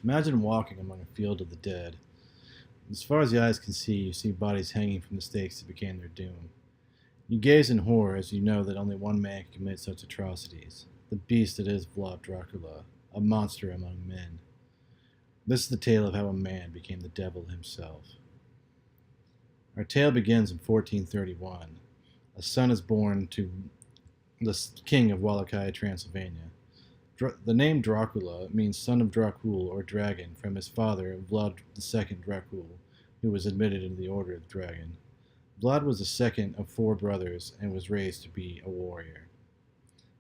Imagine walking among a field of the dead. As far as the eyes can see, you see bodies hanging from the stakes that became their doom. You gaze in horror as you know that only one man can commit such atrocities, the beast that is Vlad Dracula, a monster among men. This is the tale of how a man became the devil himself. Our tale begins in 1431. A son is born to the king of Wallachia, Transylvania. The name Dracula means son of Dracul or dragon from his father, Vlad II Dracul, who was admitted into the Order of the Dragon. Vlad was the second of four brothers and was raised to be a warrior.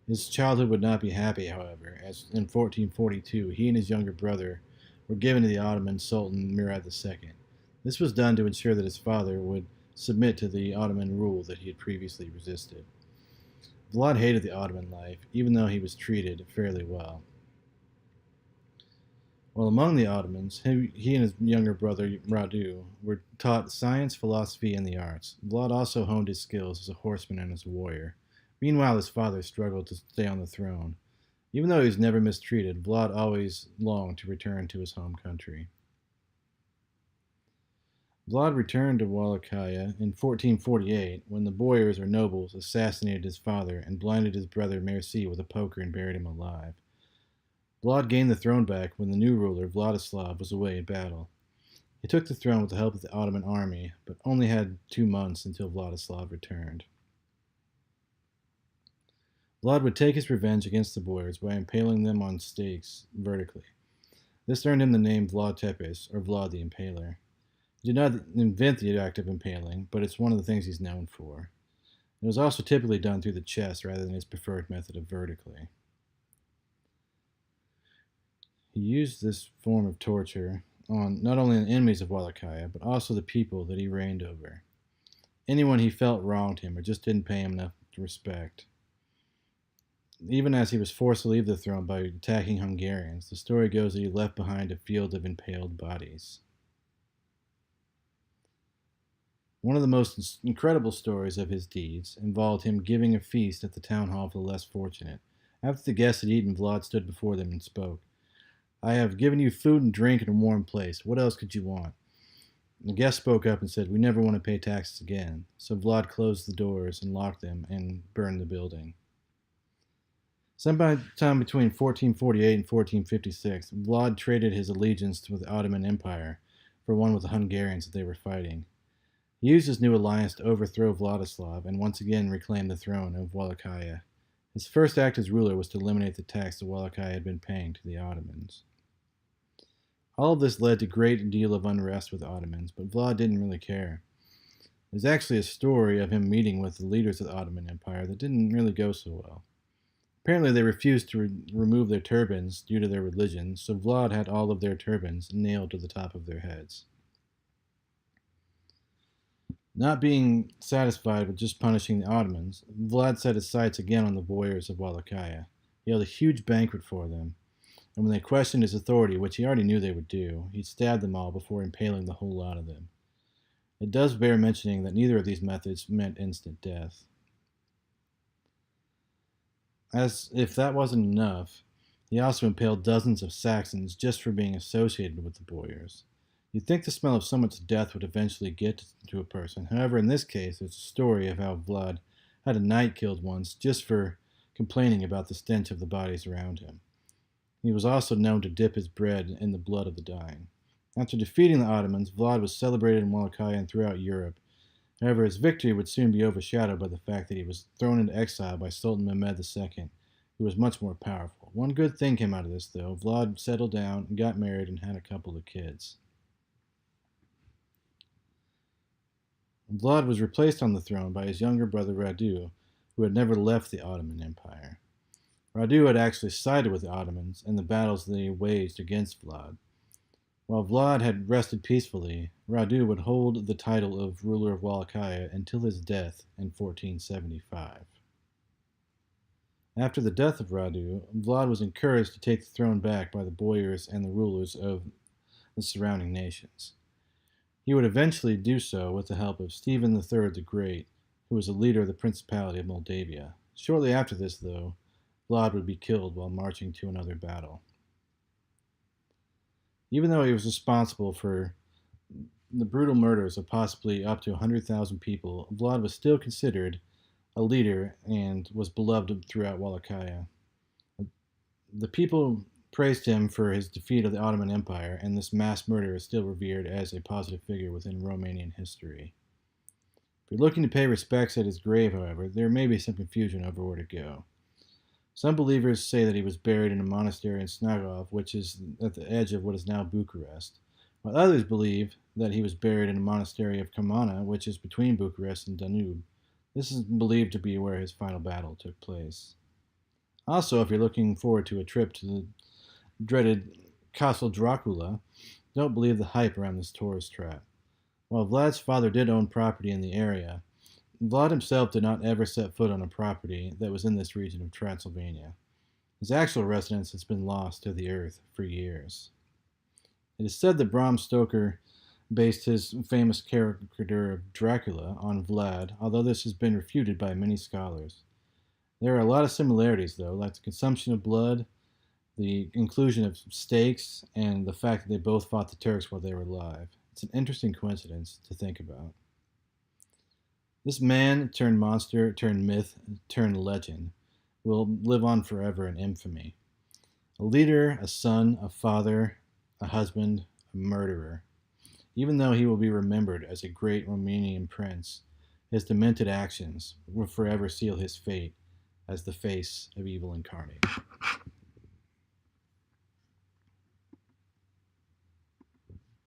His childhood would not be happy, however, as in 1442 he and his younger brother were given to the Ottoman Sultan Murad II. This was done to ensure that his father would submit to the Ottoman rule that he had previously resisted. Vlad hated the Ottoman life, even though he was treated fairly well. While among the Ottomans, he and his younger brother Radu were taught science, philosophy, and the arts. Vlad also honed his skills as a horseman and as a warrior. Meanwhile, his father struggled to stay on the throne. Even though he was never mistreated, Vlad always longed to return to his home country. Vlad returned to Wallachia in 1448 when the boyars or nobles assassinated his father and blinded his brother Mercy with a poker and buried him alive. Vlad gained the throne back when the new ruler, Vladislav, was away in battle. He took the throne with the help of the Ottoman army, but only had 2 months until Vladislav returned. Vlad would take his revenge against the boyars by impaling them on stakes vertically. This earned him the name Vlad Tepes, or Vlad the Impaler. He did not invent the act of impaling, but it's one of the things he's known for. It was also typically done through the chest rather than his preferred method of vertically. He used this form of torture on not only the enemies of Wallachia, but also the people that he reigned over. Anyone he felt wronged him or just didn't pay him enough respect. Even as he was forced to leave the throne by attacking Hungarians, the story goes that he left behind a field of impaled bodies. One of the most incredible stories of his deeds involved him giving a feast at the town hall for the less fortunate. After the guests had eaten, Vlad stood before them and spoke. "I have given you food and drink and a warm place. What else could you want?" The guest spoke up and said, "We never want to pay taxes again." So Vlad closed the doors and locked them and burned the building. Sometime between 1448 and 1456, Vlad traded his allegiance with the Ottoman Empire for one with the Hungarians that they were fighting. He used his new alliance to overthrow Vladislav and once again reclaim the throne of Wallachia. His first act as ruler was to eliminate the tax that Wallachia had been paying to the Ottomans. All of this led to a great deal of unrest with the Ottomans, but Vlad didn't really care. There's actually a story of him meeting with the leaders of the Ottoman Empire that didn't really go so well. Apparently they refused to remove their turbans due to their religion, so Vlad had all of their turbans nailed to the top of their heads. Not being satisfied with just punishing the Ottomans, Vlad set his sights again on the boyars of Wallachia. He held a huge banquet for them, and when they questioned his authority, which he already knew they would do, he stabbed them all before impaling the whole lot of them. It does bear mentioning that neither of these methods meant instant death. As if that wasn't enough, he also impaled dozens of Saxons just for being associated with the boyars. You'd think the smell of so much death would eventually get to a person. However, in this case, it's a story of how Vlad had a knight killed once just for complaining about the stench of the bodies around him. He was also known to dip his bread in the blood of the dying. After defeating the Ottomans, Vlad was celebrated in Wallachia and throughout Europe. However, his victory would soon be overshadowed by the fact that he was thrown into exile by Sultan Mehmed II, who was much more powerful. One good thing came out of this, though. Vlad settled down, got married, and had a couple of kids. Vlad was replaced on the throne by his younger brother Radu, who had never left the Ottoman Empire. Radu had actually sided with the Ottomans in the battles they waged against Vlad. While Vlad had rested peacefully, Radu would hold the title of ruler of Wallachia until his death in 1475. After the death of Radu, Vlad was encouraged to take the throne back by the boyars and the rulers of the surrounding nations. He would eventually do so with the help of Stephen III the Great, who was a leader of the Principality of Moldavia. Shortly after this, though, Vlad would be killed while marching to another battle. Even though he was responsible for the brutal murders of possibly up to 100,000 people, Vlad was still considered a leader and was beloved throughout Wallachia. The people praised him for his defeat of the Ottoman Empire, and this mass murder is still revered as a positive figure within Romanian history. If you're looking to pay respects at his grave, however, there may be some confusion over where to go. Some believers say that he was buried in a monastery in Snagov, which is at the edge of what is now Bucharest, while others believe that he was buried in a monastery of Camana, which is between Bucharest and Danube. This is believed to be where his final battle took place. Also, if you're looking forward to a trip to the dreaded Castle Dracula, don't believe the hype around this tourist trap. While Vlad's father did own property in the area, Vlad himself did not ever set foot on a property that was in this region of Transylvania. His actual residence has been lost to the earth for years. It is said that Bram Stoker based his famous caricature of Dracula on Vlad, although this has been refuted by many scholars. There are a lot of similarities, though, like the consumption of blood, the inclusion of stakes, and the fact that they both fought the Turks while they were alive. It's an interesting coincidence to think about. This man turned monster, turned myth, turned legend will live on forever in infamy. A leader, a son, a father, a husband, a murderer. Even though he will be remembered as a great Romanian prince, his demented actions will forever seal his fate as the face of evil incarnate.